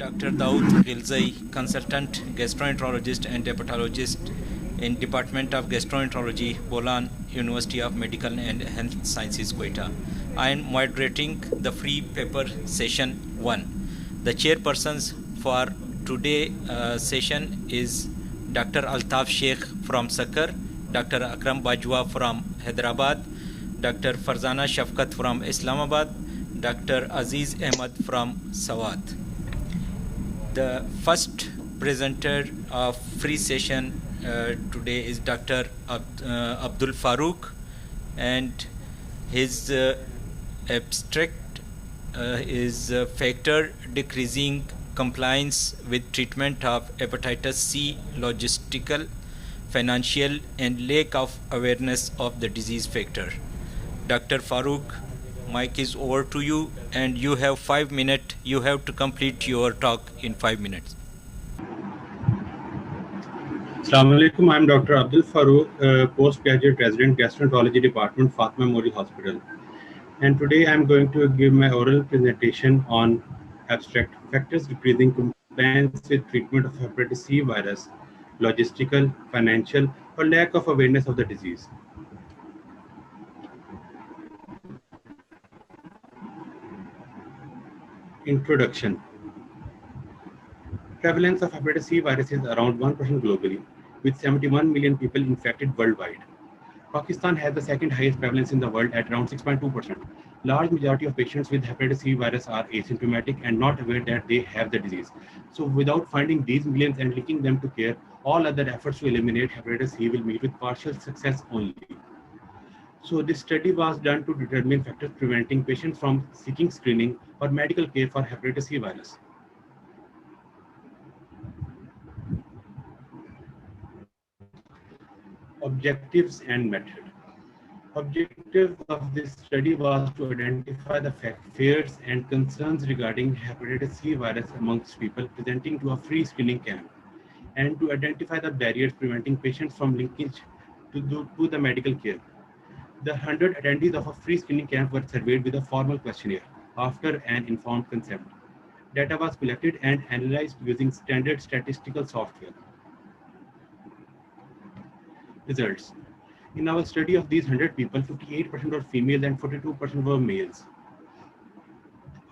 Dr. Daoud Gilzai, consultant gastroenterologist and hepatologist in Department of Gastroenterology, Bolan, University of Medical and Health Sciences, Quetta. I am moderating the free paper session 1. The chairpersons for today session is Dr. Altaf Sheikh from Sakar, Dr. Akram Bajwa from Hyderabad, Dr. Farzana Shafkat from Islamabad, Dr. Aziz Ahmad from Sawat. The first presenter of free session today is Dr. Abdul Farooq, and his abstract is factor decreasing compliance with treatment of hepatitis C, logistical, financial, and lack of awareness of the disease factor. Dr. Farooq, mic is over to you, and you have 5 minutes. You have to complete your talk in 5 minutes. Assalamu alaikum. I am Dr. Abdul Farooq, postgraduate resident gastroenterology department, Fatima Memorial Hospital. And today I am going to give my oral presentation on abstract factors decreasing compliance with treatment of hepatitis C virus, logistical, financial, or lack of awareness of the disease. Introduction. Prevalence of hepatitis C virus is around 1% globally, with 71 million people infected worldwide. Pakistan has the second highest prevalence in the world at around 6.2%. Large majority of patients with hepatitis C virus are asymptomatic and not aware that they have the disease. So without finding these millions and linking them to care, all other efforts to eliminate hepatitis C will meet with partial success only. So this study was done to determine factors preventing patients from seeking screening or medical care for hepatitis C virus. Objectives and method. Objective of this study was to identify the fears and concerns regarding hepatitis C virus amongst people presenting to a free screening camp, and to identify the barriers preventing patients from linkage to the medical care. The 100 attendees of a free screening camp were surveyed with a formal questionnaire after an informed consent. Data was collected and analyzed using standard statistical software. Results. In our study of these 100 people, 58% were females and 42% were males.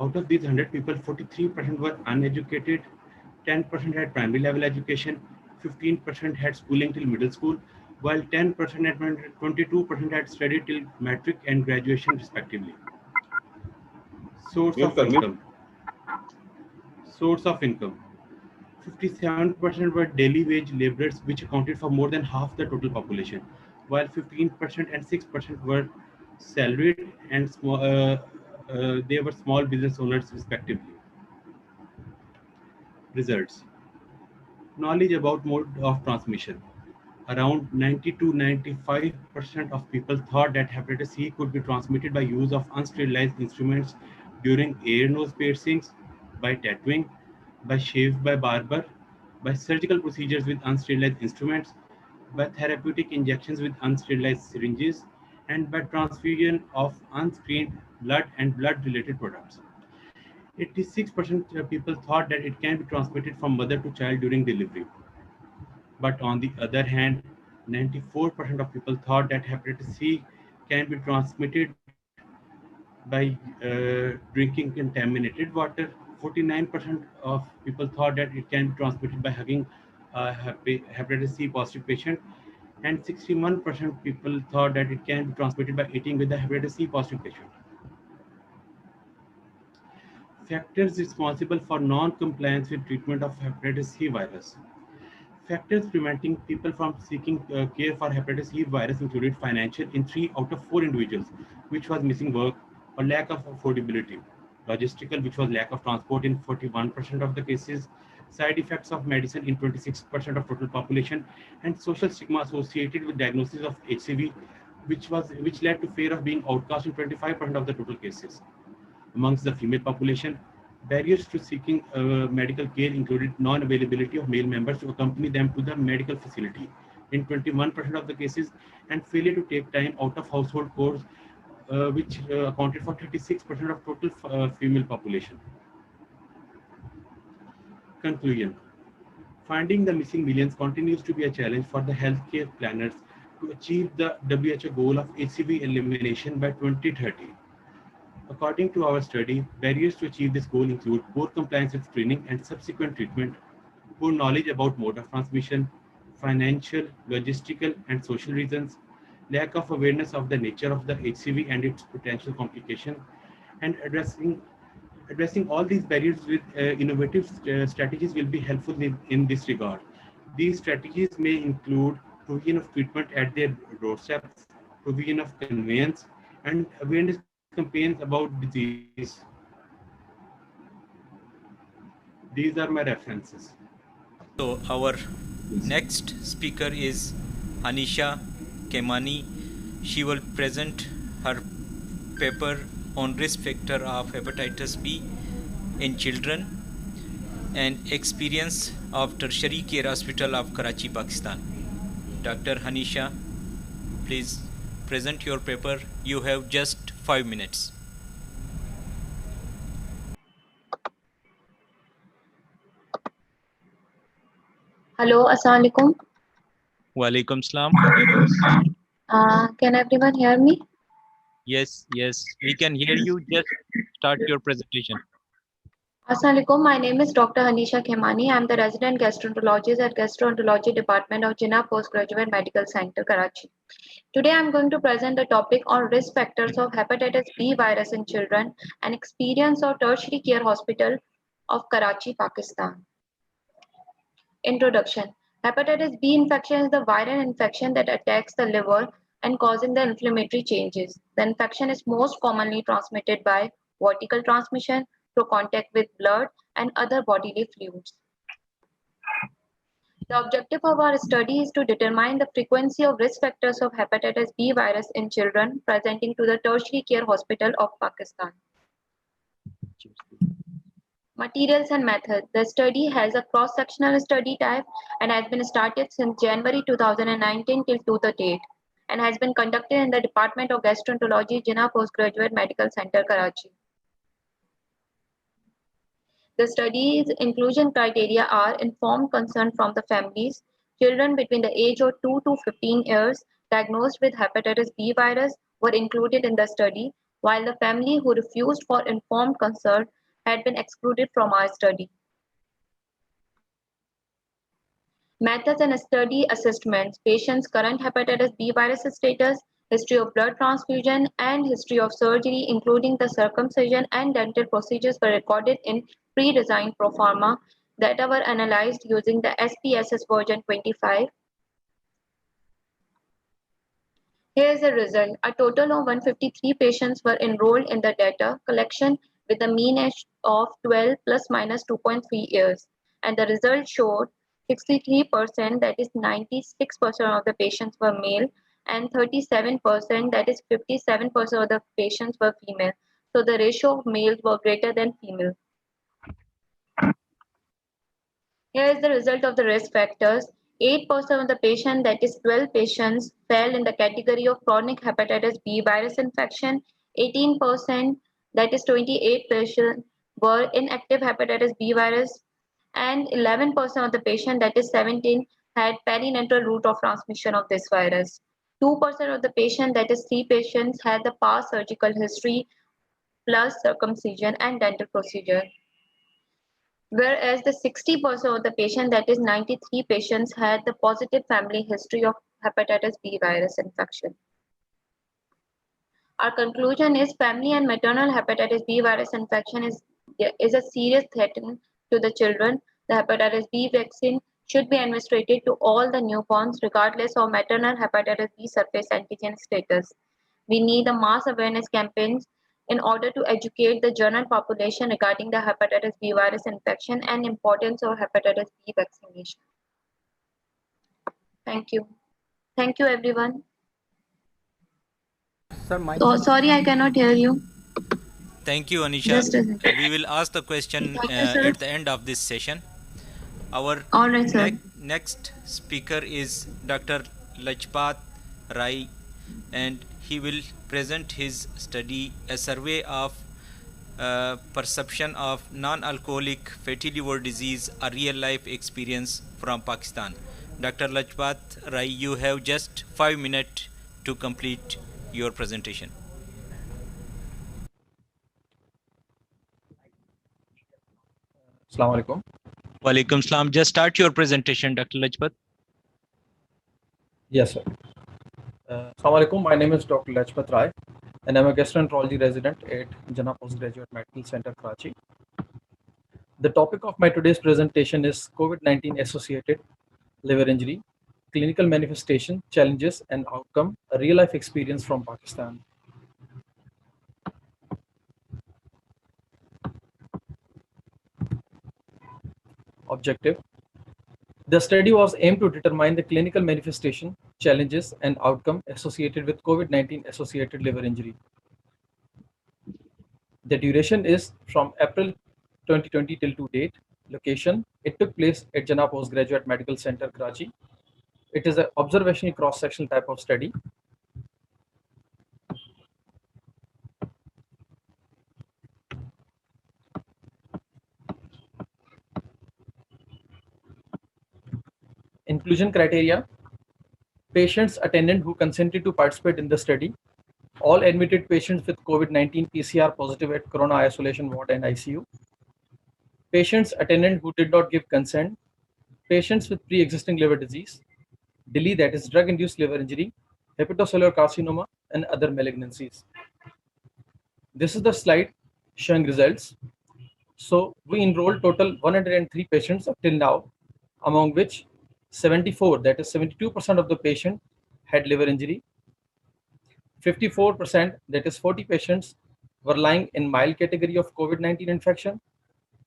Out of these 100 people, 43% were uneducated, 10% had primary level education, 15% had schooling till middle school, while 10% and 22% had studied till matric and graduation respectively. Source of income. Source of income. 57% were daily wage laborers, which accounted for more than half the total population, while 15% and 6% were salaried and they were small business owners respectively. Results. Knowledge about mode of transmission. Around 90 to 95% of people thought that hepatitis C could be transmitted by use of unsterilized instruments during ear nose piercings, by tattooing, by shave by barber, by surgical procedures with unsterilized instruments, by therapeutic injections with unsterilized syringes, and by transfusion of unscreened blood and blood-related products. 86% of people thought that it can be transmitted from mother to child during delivery. But on the other hand, 94% of people thought that hepatitis C can be transmitted by drinking contaminated water. 49% of people thought that it can be transmitted by hugging a hepatitis C positive patient, and 61% people thought that it can be transmitted by eating with a hepatitis C positive patient. Factors responsible for non-compliance with treatment of hepatitis C virus. Factors preventing people from seeking care for hepatitis C virus included financial in 3 out of 4 individuals, which was missing work or lack of affordability. Logistical, which was lack of transport in 41% of the cases. Side effects of medicine in 26% of total population, and social stigma associated with diagnosis of HCV, which led to fear of being outcast in 25% of the total cases. Amongst the female population, barriers to seeking medical care included non-availability of male members to accompany them to the medical facility in 21% of the cases, and failure to take time out of household chores, which accounted for 36% of total female population. Conclusion. Finding the missing millions continues to be a challenge for the healthcare planners to achieve the WHO goal of HCV elimination by 2030. According to our study, barriers to achieve this goal include poor compliance with screening and subsequent treatment, poor knowledge about mode of transmission, financial, logistical, and social reasons, lack of awareness of the nature of the HCV and its potential complication, and addressing all these barriers with innovative strategies will be helpful in this regard. These strategies may include provision of treatment at their doorsteps, provision of conveyance, and awareness campaigns about disease. These are my references. So our next speaker is Anisha Kemani. She will present her paper on risk factor of hepatitis B in children and experience of Tertiary Care Hospital of Karachi, Pakistan. Dr. Anisha, please present your paper. You have just 5 minutes. Hello, Assalamualaikum. Walaikum salam. Can everyone hear me? Yes, we can hear you. Just start your presentation. Assalamualaikum. My name is Dr. Anisha Khemani. I am the resident gastroenterologist at Gastroenterology Department of Jinnah Postgraduate Medical Center, Karachi. Today, I am going to present the topic on risk factors of hepatitis B virus in children and experience of Tertiary Care Hospital of Karachi, Pakistan. Introduction. Hepatitis B infection is the viral infection that attacks the liver and causing the inflammatory changes. The infection is most commonly transmitted by vertical transmission through contact with blood and other bodily fluids. The objective of our study is to determine the frequency of risk factors of hepatitis B virus in children presenting to the Tertiary Care Hospital of Pakistan. Materials and method. The study has a cross-sectional study type and has been started since January 2019 till to the date and has been conducted in the Department of Gastroenterology, Jinnah Postgraduate Medical Center, Karachi. The study's inclusion criteria are informed consent from the families, children between the age of 2 to 15 years diagnosed with hepatitis B virus were included in the study, while the family who refused for informed consent had been excluded from our study. Methods and study assessments. Patient's current hepatitis B virus status, history of blood transfusion, and history of surgery, including the circumcision and dental procedures, were recorded in pre-designed proforma data were analyzed using the SPSS version 25. Here is the result. A total of 153 patients were enrolled in the data collection with a mean age of 12 plus minus 2.3 years. And the result showed 63%, that is 96% of the patients were male, and 37%, that is 57% of the patients were female. So the ratio of males were greater than female. Here is the result of the risk factors. 8% of the patients, that is 12 patients, fell in the category of chronic hepatitis B virus infection. 18%, that is 28 patients, were inactive hepatitis B virus, and 11% of the patients, that is 17, had perinatal route of transmission of this virus. 2% of the patients, that is 3 patients, had the past surgical history plus circumcision and dental procedure. Whereas the 60% of the patients, that is 93 patients, had the positive family history of hepatitis B virus infection. Our conclusion is family and maternal hepatitis B virus infection is a serious threat to the children. The hepatitis B vaccine should be administered to all the newborns regardless of maternal hepatitis B surface antigen status. We need a mass awareness campaigns in order to educate the general population regarding the hepatitis B virus infection and importance of hepatitis B vaccination. Thank you. Thank you, everyone. Sir, sorry, I cannot hear you. Thank you, Anisha. We will ask the question at the end of this session. Our next speaker is Dr. Lajpat Rai, and he will present his study, a survey of perception of non-alcoholic fatty liver disease, a real-life experience from Pakistan. Dr. Lajpat Rai, you have just 5 minutes to complete your presentation. Assalamu alaikum. Walaikum salam. Just start your presentation, Dr. Lajpat. Yes, sir. Assalamu alaikum. My name is Dr. Lajpat Rai, and I'm a gastroenterology resident at Jinnah Postgraduate Medical Center, Karachi. The topic of my today's presentation is COVID-19 associated liver injury, clinical manifestation, challenges, and outcome, a real-life experience from Pakistan. Objective. The study was aimed to determine the clinical manifestation, challenges, and outcome associated with COVID-19 associated liver injury. The duration is from April 2020 till to date. Location, it took place at Jinnah Postgraduate Medical Center, Karachi. It is an observational cross-sectional type of study. Inclusion criteria. Patients attendant who consented to participate in the study. All admitted patients with COVID-19 PCR positive at Corona Isolation Ward and ICU. Patients attendant who did not give consent. Patients with pre-existing liver disease. DILI, that is drug-induced liver injury, hepatocellular carcinoma, and other malignancies. This is the slide showing results. So we enrolled total 103 patients up till now, among which 74, that is 72% of the patient had liver injury. 54%, that is 40 patients, were lying in mild category of COVID-19 infection.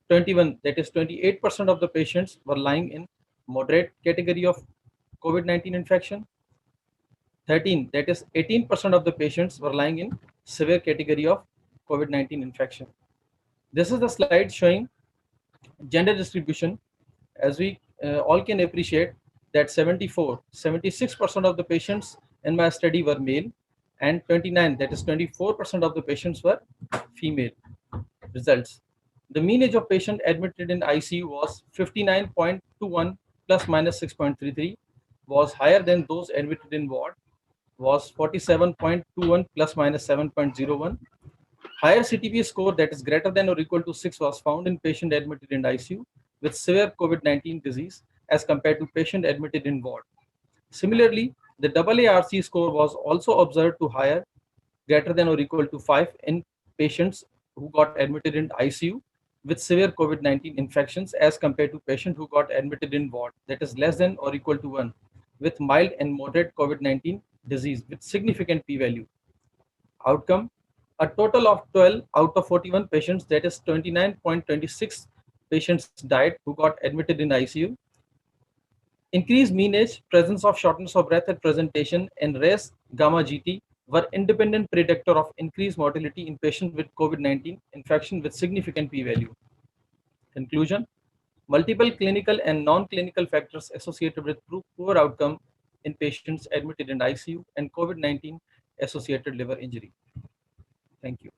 21, that is 28% of the patients were lying in moderate category of COVID-19 infection. 13, that is 18% of the patients were lying in severe category of COVID-19 infection. This is the slide showing gender distribution. As we all can appreciate that 76% of the patients in my study were male, and 29, that is 24% of the patients were female. Results. The mean age of patient admitted in ICU was 59.21 plus minus 6.33, was higher than those admitted in ward, was 47.21 plus minus 7.01. Higher CTP score that is greater than or equal to 6 was found in patient admitted in ICU with severe COVID-19 disease as compared to patient admitted in ward. Similarly, the AARC score was also observed to higher, greater than or equal to 5 in patients who got admitted in ICU with severe COVID-19 infections as compared to patients who got admitted in ward, that is less than or equal to 1, with mild and moderate COVID-19 disease with significant p-value. Outcome, a total of 12 out of 41 patients, that is 29.26 patients died who got admitted in ICU. Increased mean age, presence of shortness of breath at presentation, and race gamma GT were independent predictor of increased mortality in patients with COVID-19 infection with significant p-value. Conclusion, multiple clinical and non-clinical factors associated with poor outcome in patients admitted in ICU and COVID-19 associated liver injury. Thank you.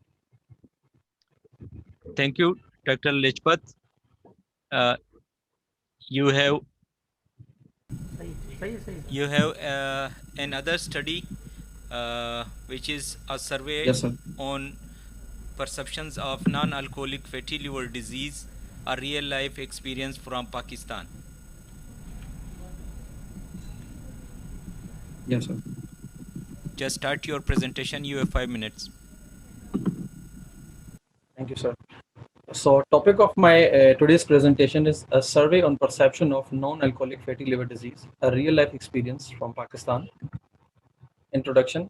Thank you, Dr. Lajpat. You have another study which is a survey Yes, sir. on perceptions of non-alcoholic fatty liver disease, a real-life experience from Pakistan. Yes, sir. Just start your presentation. You have 5 minutes. Thank you, sir. So topic of my today's presentation is a survey on perception of non-alcoholic fatty liver disease, a real-life experience from Pakistan. Introduction.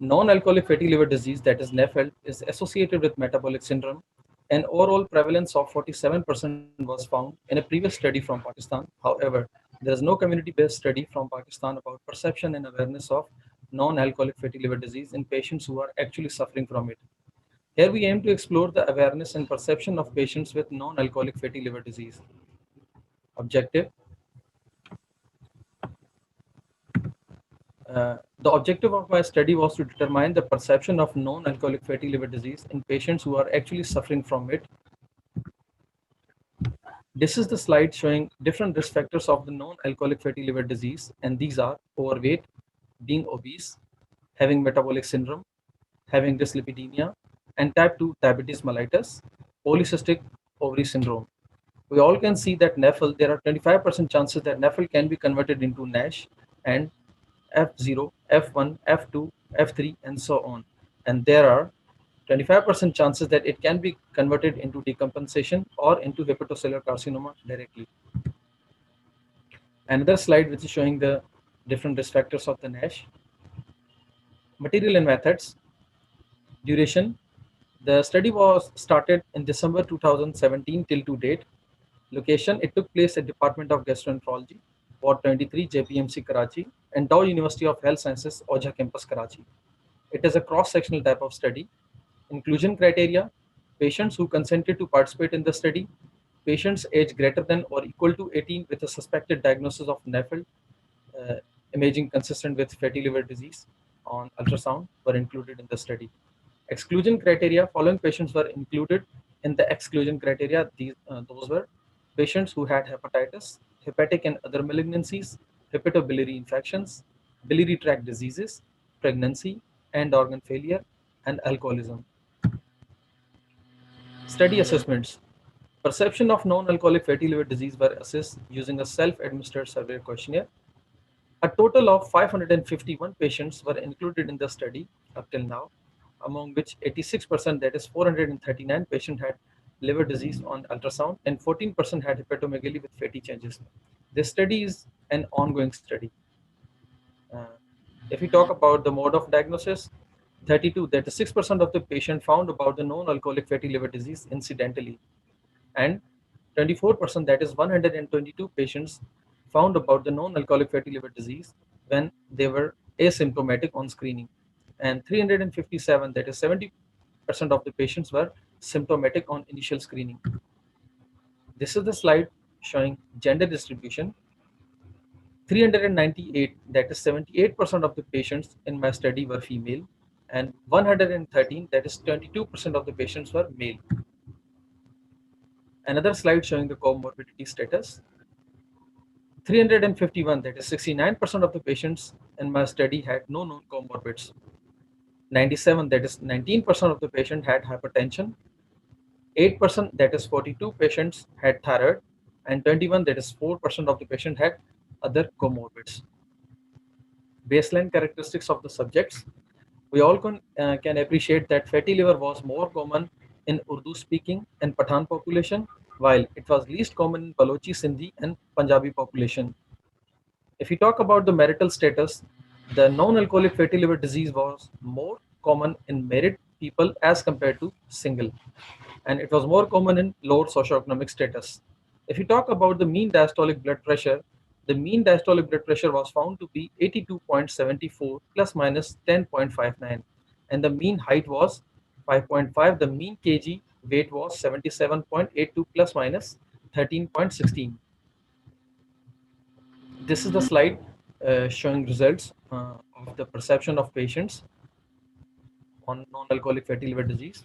Non-alcoholic fatty liver disease, that is NAFLD, is associated with metabolic syndrome. An overall prevalence of 47% was found in a previous study from Pakistan. However, there is no community-based study from Pakistan about perception and awareness of non-alcoholic fatty liver disease in patients who are actually suffering from it. Here we aim to explore the awareness and perception of patients with non-alcoholic fatty liver disease. Objective. The objective of my study was to determine the perception of non-alcoholic fatty liver disease in patients who are actually suffering from it. This is the slide showing different risk factors of the non-alcoholic fatty liver disease, and these are overweight, being obese, having metabolic syndrome, having dyslipidemia, and type 2 diabetes mellitus, polycystic ovary syndrome. We all can see that NAFL, there are 25% chances that NAFL can be converted into NASH, and F0, F1, F2, F3, and so on. And there are 25% chances that it can be converted into decompensation or into hepatocellular carcinoma directly. Another slide which is showing the different risk factors of the NASH. Material and methods. Duration. The study was started in December 2017 till to date. Location, it took place at Department of Gastroenterology, Ward 23, JPMC Karachi, and Dow University of Health Sciences, Ojha Campus, Karachi. It is a cross-sectional type of study. Inclusion criteria, patients who consented to participate in the study, patients age greater than or equal to 18 with a suspected diagnosis of NAFLD, imaging consistent with fatty liver disease on ultrasound were included in the study. Exclusion criteria, following patients were included in the exclusion criteria. Those were patients who had hepatitis, hepatic and other malignancies, hepatobiliary infections, biliary tract diseases, pregnancy and organ failure, and alcoholism. Study assessments. Perception of non-alcoholic fatty liver disease were assessed using a self-administered survey questionnaire. A total of 551 patients were included in the study up till now, among which 86%, that is 439 patients, had liver disease on ultrasound, and 14% had hepatomegaly with fatty changes. This study is an ongoing study. If we talk about the mode of diagnosis, 32, that is 6% of the patient found about the non-alcoholic fatty liver disease incidentally, and 24%, that is 122 patients, found about the non-alcoholic fatty liver disease when they were asymptomatic on screening, and 357, that is 70% of the patients, were symptomatic on initial screening. This is the slide showing gender distribution. 398, that is 78% of the patients in my study were female, and 113, that is 22% of the patients, were male. Another slide showing the comorbidity status. 351, that is 69% of the patients in my study had no known comorbids. 97, that is 19% of the patient had hypertension. 8%, that is 42 patients, had thyroid, and 21, that is 4% of the patient, had other comorbids. Baseline characteristics of the subjects. We all can appreciate that fatty liver was more common in Urdu speaking and Pathan population, while it was least common in Balochi, Sindhi, and Punjabi population. If we talk about the marital status, the non-alcoholic fatty liver disease was more common in married people as compared to single, and it was more common in lower socioeconomic status. If we talk about the mean diastolic blood pressure, the mean diastolic blood pressure was found to be 82.74 plus minus 10.59, and the mean height was 5.5. The mean kg weight was 77.82 plus minus 13.16. This is the slide showing results of the perception of patients on non-alcoholic fatty liver disease.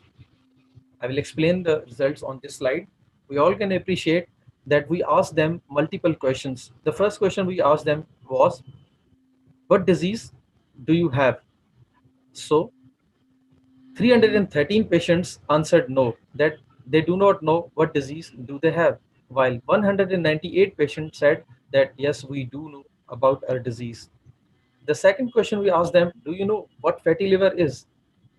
I will explain the results on this slide. We all can appreciate that we asked them multiple questions. The first question we asked them was, what disease do you have? So 313 patients answered no, that they do not know what disease do they have, while 198 patients said that yes, we do know about our disease. The second question we asked them, do you know what fatty liver is?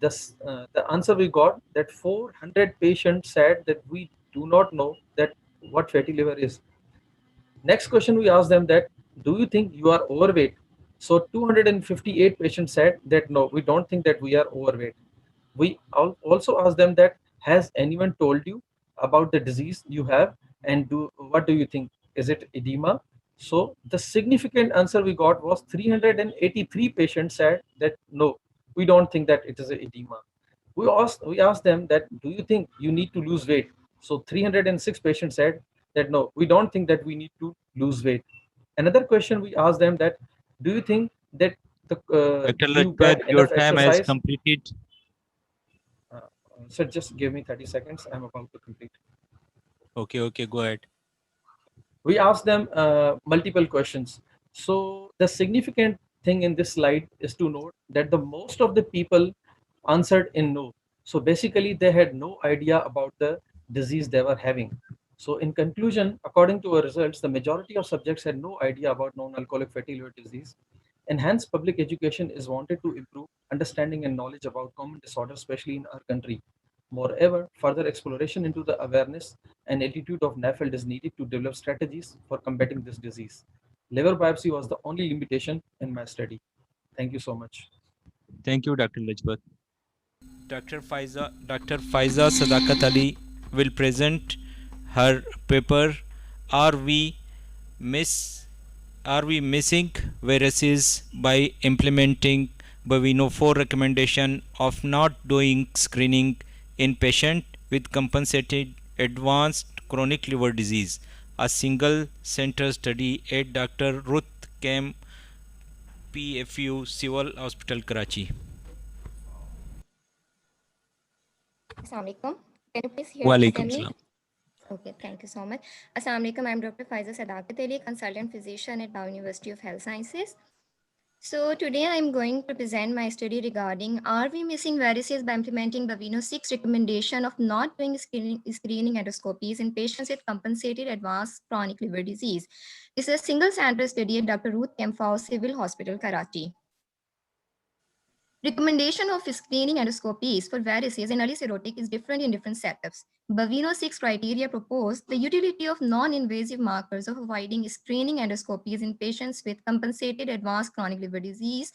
The answer we got, that 400 patients said that we do not know that what fatty liver is. Next question we asked them, that do you think you are overweight? So 258 patients said that no, we don't think that we are overweight. We also asked them that, has anyone told you about the disease you have, and what do you think? Is it edema? So the significant answer we got was 383 patients said that no, we don't think that it is an edema. We asked them that, do you think you need to lose weight? So 306 patients said that no, we don't think that we need to lose weight. Another question we asked them, that do you think that Dr. do Lajpat, get your enough time has exercise. completed. Sir, just give me 30 seconds. I'm about to complete. Okay, go ahead. We asked them multiple questions. So the significant thing in this slide is to note that the most of the people answered in no. So basically they had no idea about the disease they were having. So in conclusion, according to our results, the majority of subjects had no idea about non-alcoholic fatty liver disease. And hence public education is wanted to improve understanding and knowledge about common disorders, especially in our country. Moreover, further exploration into the awareness and attitude of NAFLD is needed to develop strategies for combating this disease. Liver biopsy was the only limitation in my study. Thank you so much. Thank you, Dr. Lajpat. Dr. Faiza Sadakat Ali will present her paper, Are we missing viruses by implementing Baveno 4 recommendation of not doing screening in patient with compensated advanced chronic liver disease? A single center study at Dr. Ruth Kem PFU Civil Hospital Karachi. Assalamualaikum. Can you please hear Walaikum me? salam. Okay, thank you so much. Assalamualaikum. I'm Dr. Faiza Sadakat Ali, consultant physician at Bau University of Health Sciences. So today I'm going to present my study regarding are we missing varices by implementing Baveno 6 recommendation of not doing screening endoscopies in patients with compensated advanced chronic liver disease. This is a single center study at Dr. Ruth Kempfau Civil Hospital, Karachi. Recommendation of screening endoscopies for varices and early cirrhotic is different in different setups. Baveno 6 criteria propose the utility of non-invasive markers of avoiding screening endoscopies in patients with compensated advanced chronic liver disease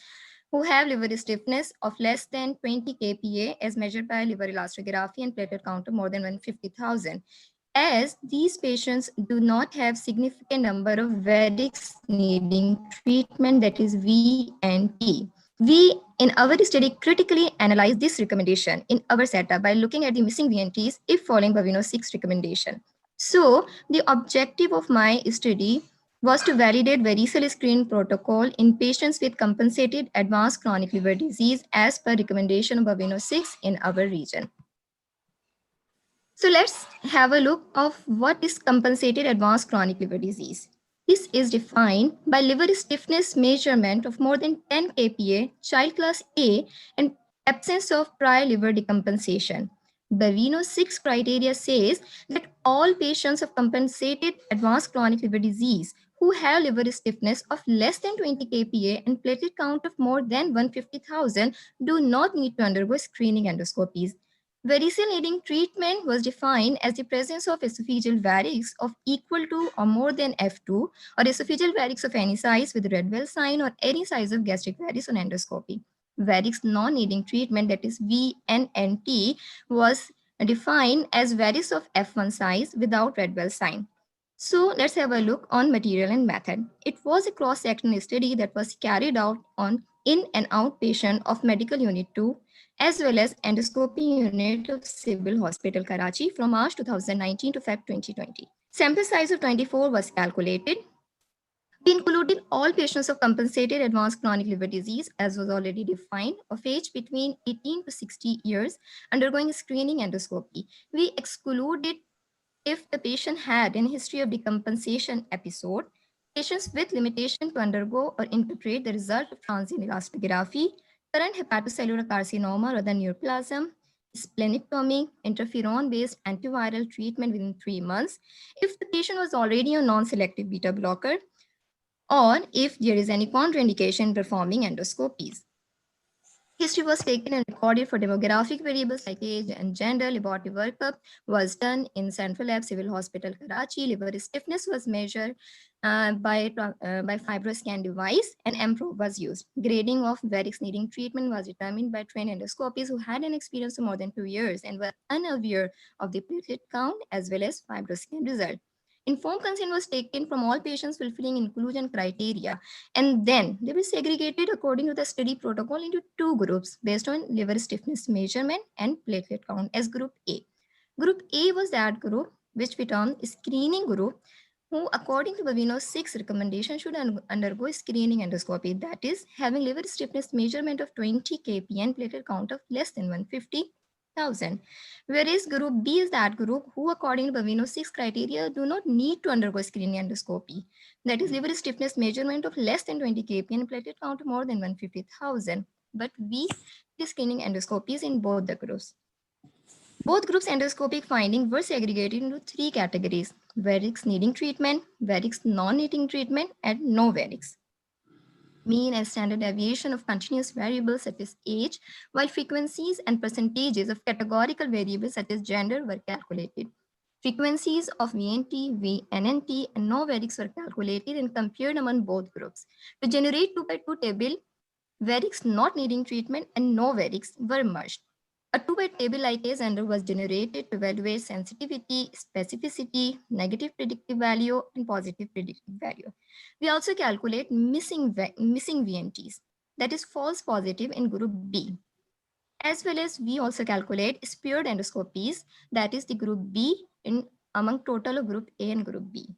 who have liver stiffness of less than 20 kPa as measured by liver elastography and platelet count of more than 150,000. As these patients do not have significant number of varices needing treatment, that is VNT. We, in our study, critically analyzed this recommendation in our setup by looking at the missing VNTs if following Baveno 6 recommendation. So, the objective of my study was to validate varicella screen protocol in patients with compensated advanced chronic liver disease as per recommendation of Baveno 6 in our region. So let's have a look of what is compensated advanced chronic liver disease. This is defined by liver stiffness measurement of more than 10 kPa, child class A, and absence of prior liver decompensation. Baveno 6 criteria says that all patients of compensated advanced chronic liver disease who have liver stiffness of less than 20 kPa and platelet count of more than 150,000 do not need to undergo screening endoscopies. Varicella needing treatment was defined as the presence of esophageal varix of equal to or more than F2 or esophageal varix of any size with red well sign or any size of gastric varix on endoscopy. Varix non-needing treatment, that is VNNT, was defined as varix of F1 size without red well sign. So let's have a look on material and method. It was a cross-sectional study that was carried out on in and out patient of medical unit 2 as well as endoscopy unit of Civil Hospital Karachi from March 2019 to Feb 2020. Sample size of 24 was calculated. We included all patients of compensated advanced chronic liver disease, as was already defined, of age between 18 to 60 years, undergoing screening endoscopy. We excluded if the patient had a history of decompensation episode, patients with limitation to undergo or interpret the result of transient elastography, current hepatocellular carcinoma or other neoplasm, splenectomy, interferon-based antiviral treatment within 3 months, if the patient was already on non-selective beta blocker, or if there is any contraindication performing endoscopies. History was taken and recorded for demographic variables like age and gender. Laboratory workup was done in Central Lab Civil Hospital, Karachi. Liver stiffness was measured by FibroScan device, and M-probe was used. Grading of varix needing treatment was determined by trained endoscopists who had an experience of more than 2 years and were unaware of the platelet count as well as FibroScan result. Informed consent was taken from all patients fulfilling inclusion criteria, and then they were segregated according to the study protocol into 2 groups based on liver stiffness measurement and platelet count as group A. Group A was that group which we termed screening group, who, according to Baveno 6 recommendation, should undergo screening endoscopy, that is, having liver stiffness measurement of 20 kP and platelet count of less than 150,000. Whereas group B is that group who, according to Baveno 6 criteria, do not need to undergo screening endoscopy, that is, liver stiffness measurement of less than 20 kP and platelet count more than 150,000. But we did screening endoscopies in both the groups. Both groups' endoscopic findings were segregated into 3 categories: varix needing treatment, varix non-needing treatment, and no varix. Mean and standard deviation of continuous variables such as age, while frequencies and percentages of categorical variables such as gender were calculated. Frequencies of VNT, VNNT, and no varix were calculated and compared among both groups. To generate 2x2 table, varix not needing treatment and no varix were merged. A 2-by table IKS was generated to evaluate sensitivity, specificity, negative predictive value, and positive predictive value. We also calculate missing VNTs, that is false positive in group B. As well as we also calculate speared endoscopies, that is the group B in among total of group A and group B.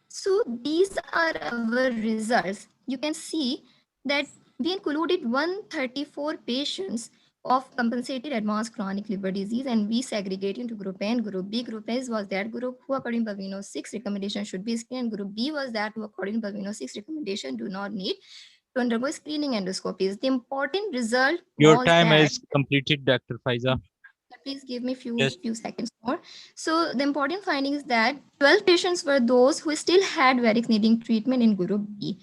So these are our results. You can see that we included 134 patients of compensated advanced chronic liver disease, and we segregate into group A and group B. Group A was that group who, according to Baveno 6 recommendation, should be screened, and group B was that who, according to Baveno 6 recommendation, do not need to undergo screening endoscopies. The important result Your time has completed, Dr. Faiza. Please give me few seconds more. So the important finding is that 12 patients were those who still had varix needing treatment in group B.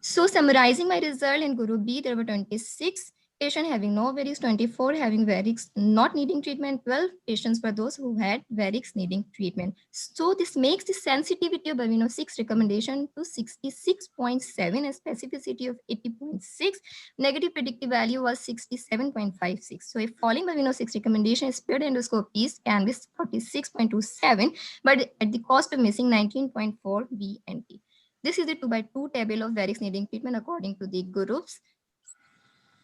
So summarizing my result, in group B, there were 26 patients having no varix, 24 having varix not needing treatment, 12 patients were those who had varix needing treatment. So this makes the sensitivity of Baveno 6 recommendation to 66.7 and specificity of 80.6. Negative predictive value was 67.56. So if following Baveno 6 recommendation, speared endoscopies can be 46.27, but at the cost of missing 19.4 VNT. This is the 2x2 table of varix needing treatment according to the groups.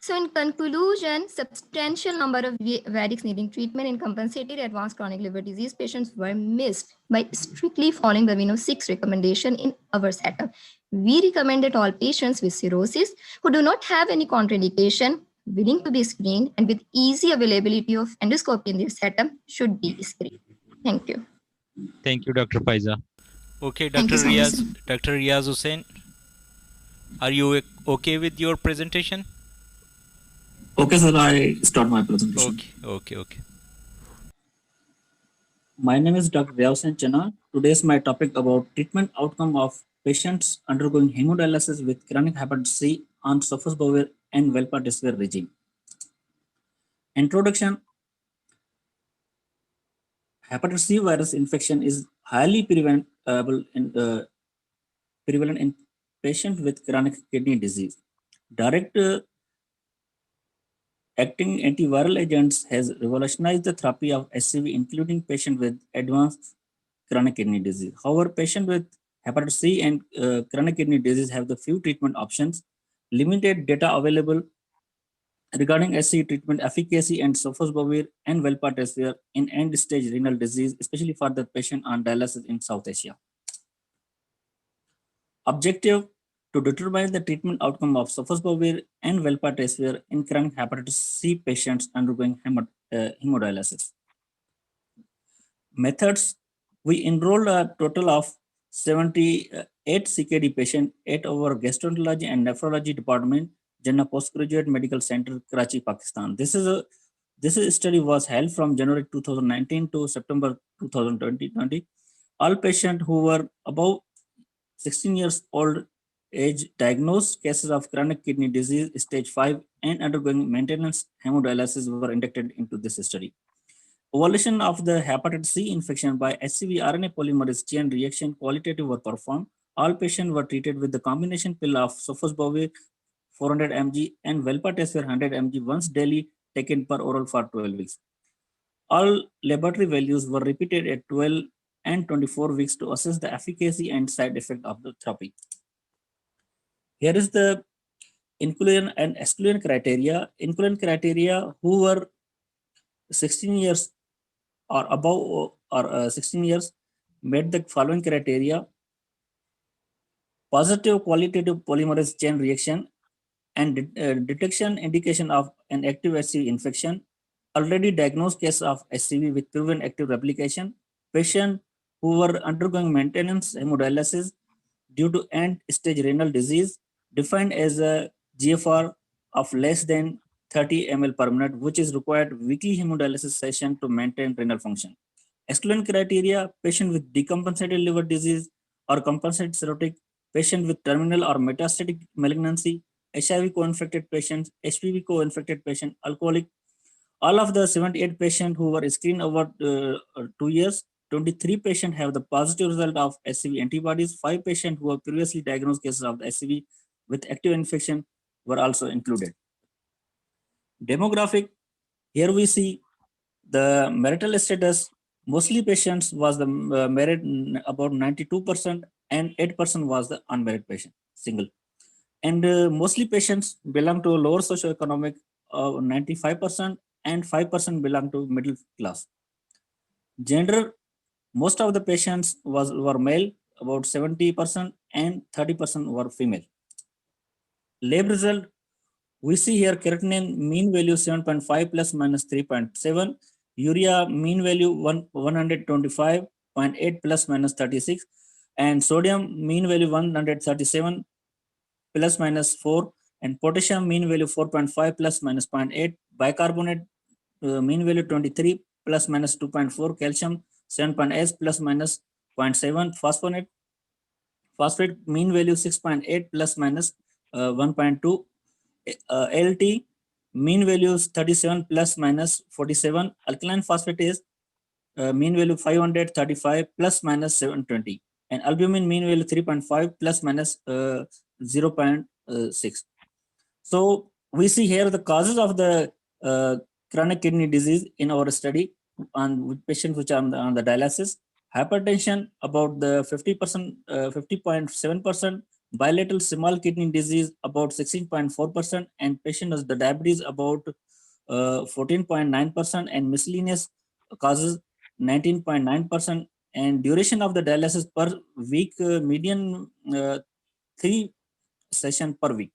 So in conclusion, substantial number of varix needing treatment in compensated advanced chronic liver disease patients were missed by strictly following Baveno 6 recommendation in our setup. We recommend that all patients with cirrhosis who do not have any contraindication, willing to be screened, and with easy availability of endoscopy in their setup should be screened. Thank you. Thank you, Dr. Faiza. Okay, Dr. Riaz Hussain, are you okay with your presentation? Okay, sir, I start my presentation. Okay. My name is Dr. Riaz Hussain Chana. Today is my topic about treatment outcome of patients undergoing hemodialysis with chronic hepatitis C on sofosbuvir and velpatasvir regime. Introduction. Hepatitis C virus infection is highly prevalent in patients with chronic kidney disease. Direct acting antiviral agents has revolutionized the therapy of SCV, including patients with advanced chronic kidney disease. However, patients with hepatitis C and chronic kidney disease have the few treatment options, limited data available regarding SCV treatment efficacy, and sofosbuvir and velpatasvir in end-stage renal disease, especially for the patient on dialysis in South Asia. Objective: to determine the treatment outcome of sofosbuvir and velpatasvir in chronic hepatitis C patients undergoing hemodialysis. Methods: we enrolled a total of 78 CKD patients at our gastroenterology and nephrology department, Jinnah Postgraduate Medical Center, Karachi, Pakistan. This study was held from January 2019 to September 2020. All patients who were above 16 years old age, diagnosed cases of chronic kidney disease stage 5 and undergoing maintenance hemodialysis were inducted into this study. Evaluation of the hepatitis C infection by HCV RNA polymerase chain reaction qualitative were performed. All patients were treated with the combination pill of sofosbuvir 400 mg and velpatasvir 100 mg once daily, taken per oral for 12 weeks. All laboratory values were repeated at 12 and 24 weeks to assess the efficacy and side effect of the therapy. Here is the inclusion and exclusion criteria. Inclusion criteria: who were 16 years or above or 16 years, met the following criteria: positive qualitative polymerase chain reaction and detection indication of an active HCV infection, already diagnosed case of HCV with proven active replication, patient who were undergoing maintenance hemodialysis due to end-stage renal disease, defined as a GFR of less than 30 ml per minute, which is required weekly hemodialysis session to maintain renal function. Exclusion criteria: patient with decompensated liver disease or compensated cirrhotic, patient with terminal or metastatic malignancy, HIV co-infected patients, HPV co-infected patient, alcoholic. All of the 78 patients who were screened over 2 years, 23 patients have the positive result of HCV antibodies. 5 patients who were previously diagnosed cases of the HCV with active infection were also included. Demographic: here we see the marital status. Mostly patients was the married, about 92%, and 8% was the unmarried patient, single. And mostly patients belong to lower socioeconomic, 95%, and 5% belong to middle class. Gender: most of the patients were male, about 70%, and 30% were female. Lab result: we see here creatinine mean value 7.5 plus minus 3.7, urea mean value 125.8 plus minus 36, and sodium mean value 137 plus minus 4, and potassium mean value 4.5 plus minus 0.8, bicarbonate mean value 23 plus minus 2.4, calcium 7.8 plus minus 0.7, phosphate mean value 6.8 plus minus 1.2, ALT mean values 37 plus minus 47, alkaline phosphatase mean value 535 plus minus 720, and albumin mean value 3.5 plus minus 0.6. So we see here the causes of the chronic kidney disease in our study on patients which are on the dialysis. Hypertension about the 50.7%, bilateral small kidney disease about 16.4%, and patient has the diabetes about 14.9%, and miscellaneous causes 19.9%, and duration of the dialysis per week, median 3 sessions per week.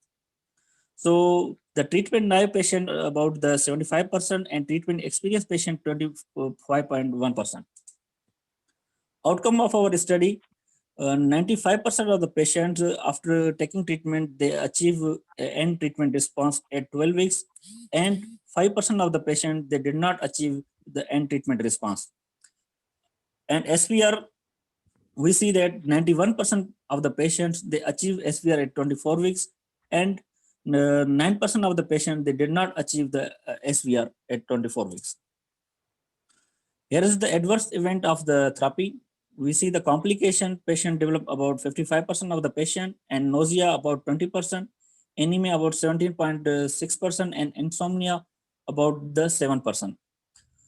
So the treatment naive patient about the 75%, and treatment experienced patient 25.1%. Outcome of our study: 95% of the patients after taking treatment, they achieve end treatment response at 12 weeks, and 5% of the patients, they did not achieve the end treatment response. And SVR, we see that 91% of the patients, they achieve SVR at 24 weeks, and 9% of the patients, they did not achieve the SVR at 24 weeks. Here is the adverse event of the therapy. We see the complication: patient develop about 55% of the patient, and nausea about 20%, anemia about 17.6%, and insomnia about the 7%.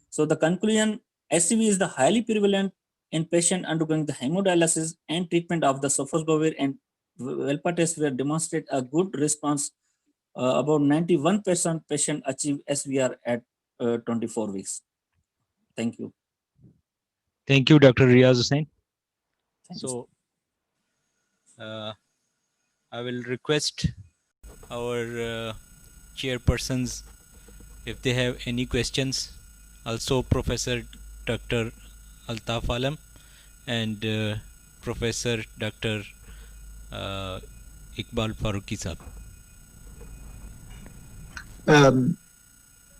So the conclusion: HCV is the highly prevalent in patient undergoing the hemodialysis, and treatment of the sofosbuvir and velpatasvir demonstrate a good response. About 91% patient achieve SVR at 24 weeks. Thank you. Thank you, Dr. Riaz Hussain. So I will request our chairpersons if they have any questions. Also Professor Dr. Altaf Alam and Professor Dr. Iqbal Farooqi Sahab.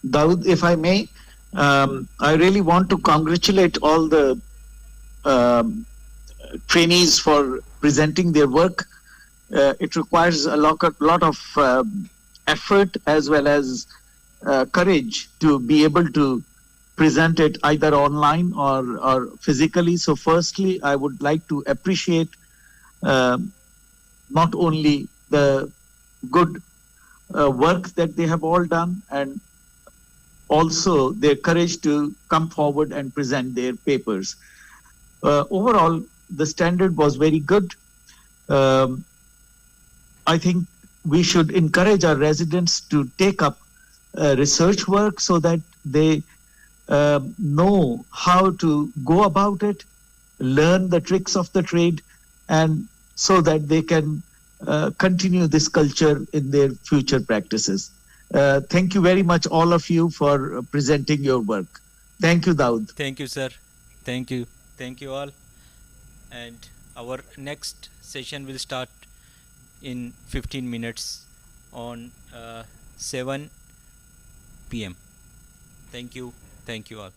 Dawood, if I may, I really want to congratulate all the trainees for presenting their work. It requires a lot of effort as well as courage to be able to present it either online or physically. So firstly, I would like to appreciate not only the good work that they have all done, and also their courage to come forward and present their papers. Overall, the standard was very good. I think we should encourage our residents to take up research work so that they know how to go about it, learn the tricks of the trade, and so that they can continue this culture in their future practices. Thank you very much, all of you, for presenting your work. Thank you, Daud. Thank you, sir. Thank you. Thank you all. And our next session will start in 15 minutes on 7 p.m. Thank you. Thank you all.